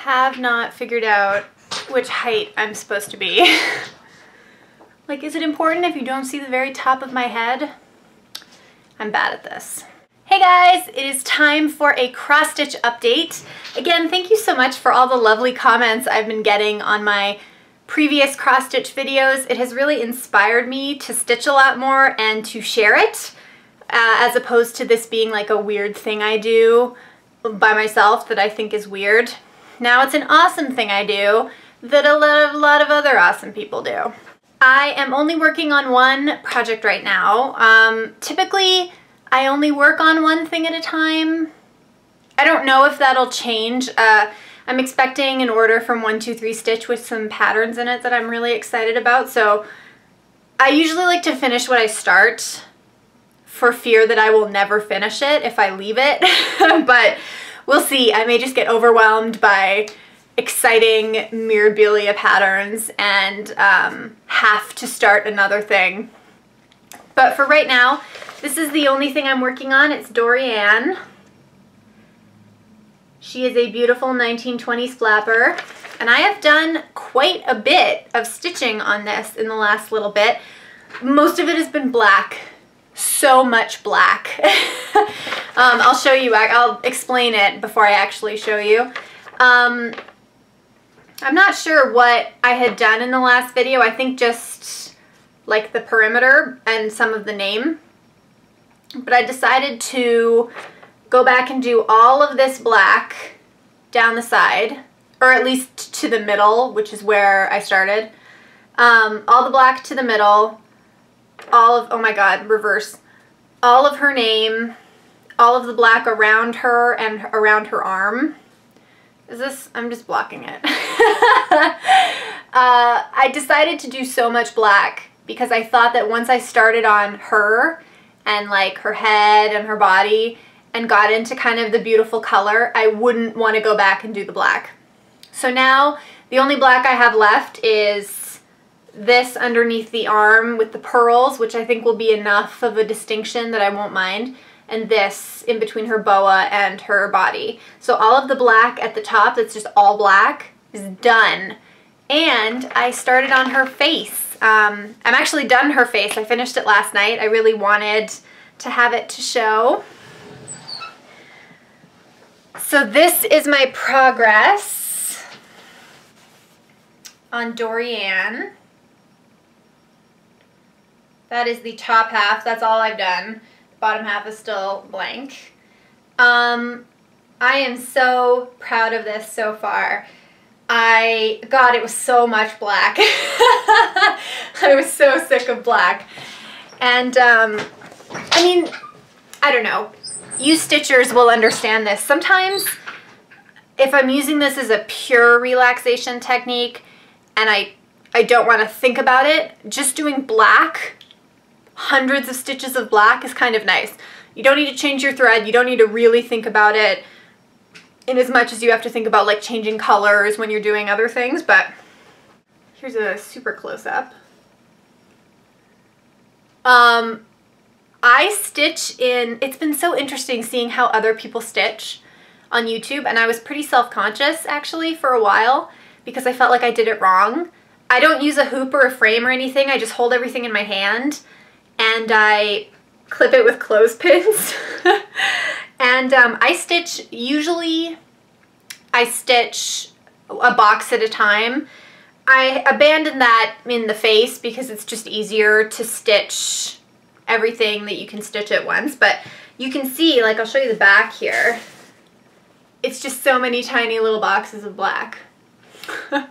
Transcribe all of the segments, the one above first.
have not figured out which height I'm supposed to be. Like, is it important if you don't see the very top of my head? I'm bad at this. Hey guys, it is time for a cross-stitch update. Again, thank you so much for all the lovely comments I've been getting on my previous cross-stitch videos. It has really inspired me to stitch a lot more and to share it, as opposed to this being like a weird thing I do by myself that I think is weird. Now it's an awesome thing I do that a lot of other awesome people do. I am only working on one project right now. Typically, I only work on one thing at a time. I don't know if that'll change. I'm expecting an order from 123 Stitch with some patterns in it that I'm really excited about. So I usually like to finish what I start for fear that I will never finish it if I leave it. But we'll see. I may just get overwhelmed by exciting mirabilia patterns and have to start another thing. But for right now, this is the only thing I'm working on. It's Dorianne. She is a beautiful 1920s flapper, and I have done quite a bit of stitching on this in the last little bit. Most of it has been black. So much black. I'll show you, I'll explain it before I actually show you. I'm not sure what I had done in the last video. I think just like the perimeter and some of the name. But I decided to go back and do all of this black down the side, or at least to the middle, which is where I started. All the black to the middle, all of, oh my god, reverse. All of her name, all of the black around her and around her arm. Is this, I'm just blocking it. I decided to do so much black because I thought that once I started on her and like her head and her body and got into kind of the beautiful color, I wouldn't want to go back and do the black. So now the only black I have left is this underneath the arm with the pearls, which I think will be enough of a distinction that I won't mind, and this in between her boa and her body. So all of the black at the top, that's just all black, is done. And I started on her face. I'm actually done her face. I finished it last night. I really wanted to have it to show. So this is my progress on Dorianne. That is the top half. That's all I've done. The bottom half is still blank. I am so proud of this so far. God, it was so much black. I was so sick of black. And, I mean, I don't know. You stitchers will understand this. Sometimes, if I'm using this as a pure relaxation technique and I don't want to think about it, just doing black, hundreds of stitches of black is kind of nice. You don't need to change your thread. You don't need to really think about it in as much as you have to think about like changing colors when you're doing other things, but here's a super close-up. I stitch in, it's been so interesting seeing how other people stitch on YouTube, and I was pretty self-conscious actually for a while because I felt like I did it wrong. I don't use a hoop or a frame or anything. I just hold everything in my hand and I clip it with clothespins. And I stitch, usually I stitch a box at a time. I abandoned that in the face because it's just easier to stitch everything that you can stitch at once. But you can see, like I'll show you the back here, it's just so many tiny little boxes of black. So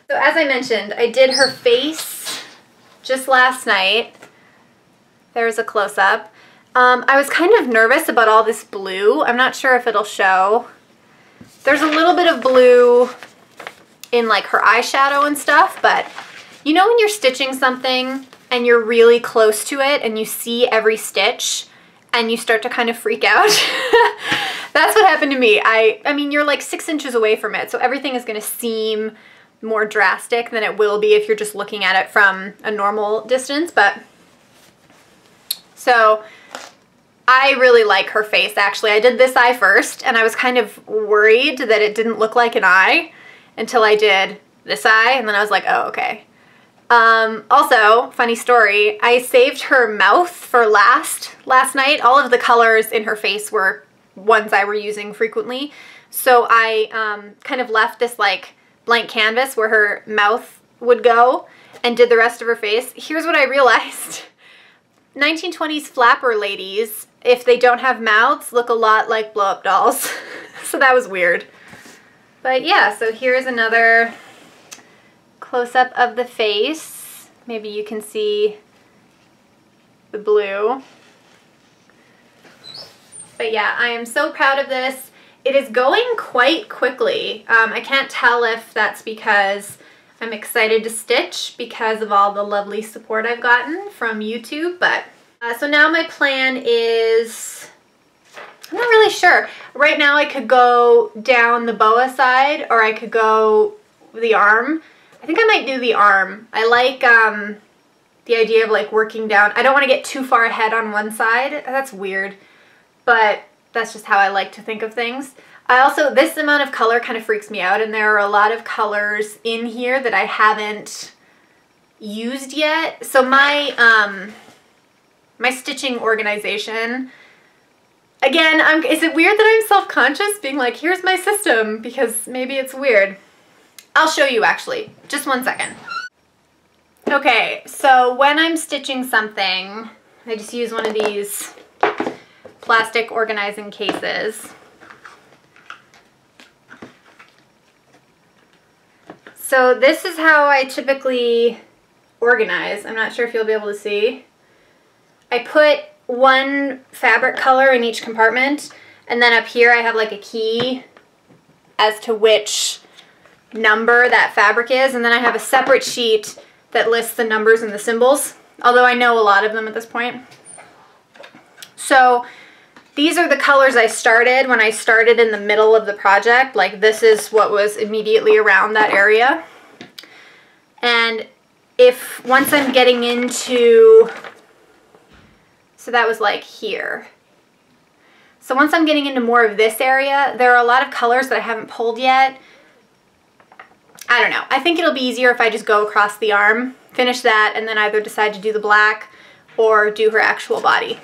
as I mentioned, I did her face just last night. There's a close-up. I was kind of nervous about all this blue. I'm not sure if it'll show. There's a little bit of blue in like her eyeshadow and stuff, but you know when you're stitching something and you're really close to it and you see every stitch and you start to kind of freak out? That's what happened to me. I mean, you're like 6 inches away from it, so everything is going to seem more drastic than it will be if you're just looking at it from a normal distance. But so I really like her face, actually. I did this eye first, and I was kind of worried that it didn't look like an eye until I did this eye, and then I was like, oh, okay. Also, funny story, I saved her mouth for last night. All of the colors in her face were ones I were using frequently, so I kind of left this like blank canvas where her mouth would go and did the rest of her face. Here's what I realized. 1920s flapper ladies, if they don't have mouths, look a lot like blow-up dolls. So that was weird. But yeah, so here's another close-up of the face. Maybe you can see the blue. But yeah, I am so proud of this. It is going quite quickly. I can't tell if that's because I'm excited to stitch because of all the lovely support I've gotten from YouTube, but so now my plan is, I'm not really sure. Right now I could go down the boa side or I could go the arm. I think I might do the arm. I like the idea of like working down. I don't want to get too far ahead on one side. That's weird, but that's just how I like to think of things. I also, this amount of color kind of freaks me out, and there are a lot of colors in here that I haven't used yet. So my my stitching organization, again, is it weird that I'm self-conscious being like, here's my system, because maybe it's weird. I'll show you actually, just one second. Okay, so when I'm stitching something, I just use one of these plastic organizing cases. So this is how I typically organize. I'm not sure if you'll be able to see. I put one fabric color in each compartment, and then up here I have like a key as to which number that fabric is, and then I have a separate sheet that lists the numbers and the symbols, although I know a lot of them at this point. So these are the colors I started when I started in the middle of the project. Like this is what was immediately around that area. And if once I'm getting into, so that was like here. So once I'm getting into more of this area, there are a lot of colors that I haven't pulled yet. I don't know. I think it'll be easier if I just go across the arm, finish that, and then either decide to do the black or do her actual body.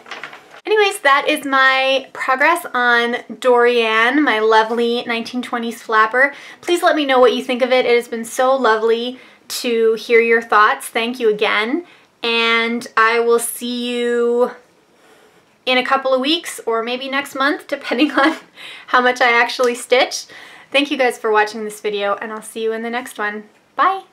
Anyways, that is my progress on Dorian, my lovely 1920s flapper. Please let me know what you think of it. It has been so lovely to hear your thoughts. Thank you again. And I will see you in a couple of weeks or maybe next month, depending on how much I actually stitch. Thank you guys for watching this video, and I'll see you in the next one. Bye!